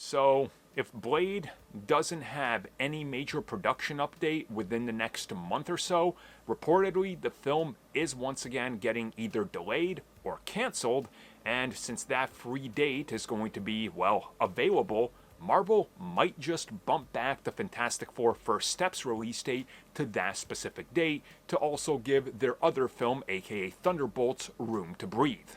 So, if Blade doesn't have any major production update within the next month or so, reportedly the film is once again getting either delayed or cancelled, and since that free date is going to be, well, available, Marvel might just bump back the Fantastic Four First Steps release date to that specific date to also give their other film, aka Thunderbolts, room to breathe.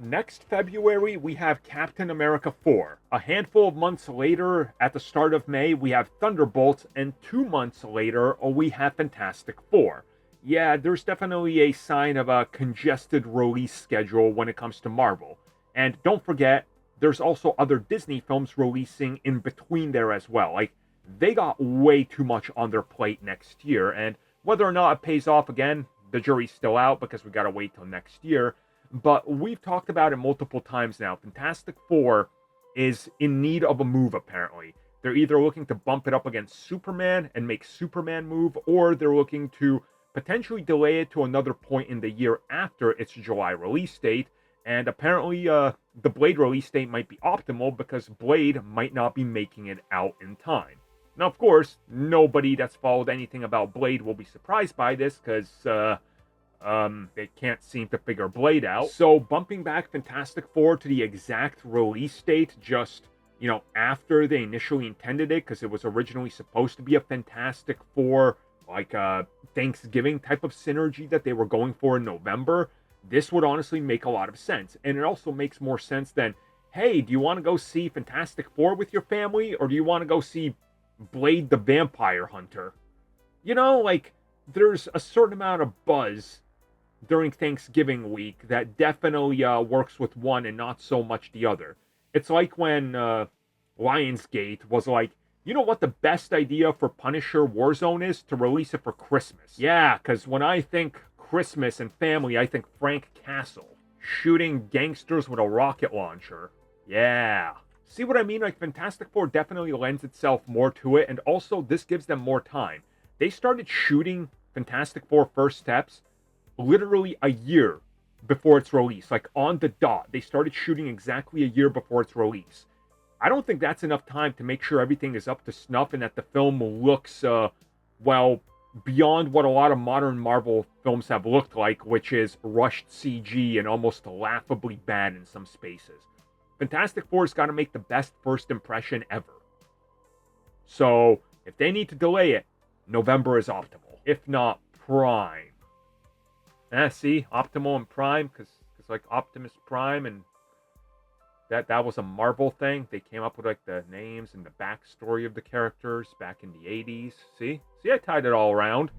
Next February, we have Captain America 4. A handful of months later, at the start of May, we have Thunderbolts, and 2 months later, we have Fantastic Four. Yeah, there's definitely a sign of a congested release schedule when it comes to Marvel. And don't forget, there's also other Disney films releasing in between there as well. Like, they got way too much on their plate next year, and whether or not it pays off again, the jury's still out because we gotta wait till next year. But we've talked about it multiple times now. Fantastic Four is in need of a move, apparently. They're either looking to bump it up against Superman and make Superman move, or they're looking to potentially delay it to another point in the year after its July release date. And apparently, the Blade release date might be optimal because Blade might not be making it out in time. Now, of course, nobody that's followed anything about Blade will be surprised by this because, they can't seem to figure Blade out. So bumping back Fantastic Four to the exact release date just, after they initially intended it, because it was originally supposed to be a Fantastic Four, like a Thanksgiving type of synergy that they were going for in November, this would honestly make a lot of sense. And it also makes more sense than, hey, do you want to go see Fantastic Four with your family, or do you want to go see Blade the Vampire Hunter? There's a certain amount of buzz during Thanksgiving week that definitely works with one and not so much the other. It's like when Lionsgate was like, you know what the best idea for Punisher Warzone is? To release it for Christmas. Yeah, because when I think Christmas and family, I think Frank Castle shooting gangsters with a rocket launcher. Yeah. See what I mean? Like, Fantastic Four definitely lends itself more to it, and also this gives them more time. They started shooting Fantastic Four First Steps literally a year before its release. Like, on the dot. They started shooting exactly a year before its release. I don't think that's enough time to make sure everything is up to snuff and that the film looks, beyond what a lot of modern Marvel films have looked like, which is rushed CG and almost laughably bad in some spaces. Fantastic Four's got to make the best first impression ever. So, if they need to delay it, November is optimal. If not, Prime. See, Optimal and Prime, because like Optimus Prime, and that was a Marvel thing. They came up with like the names and the backstory of the characters back in the 80s. See, I tied it all around.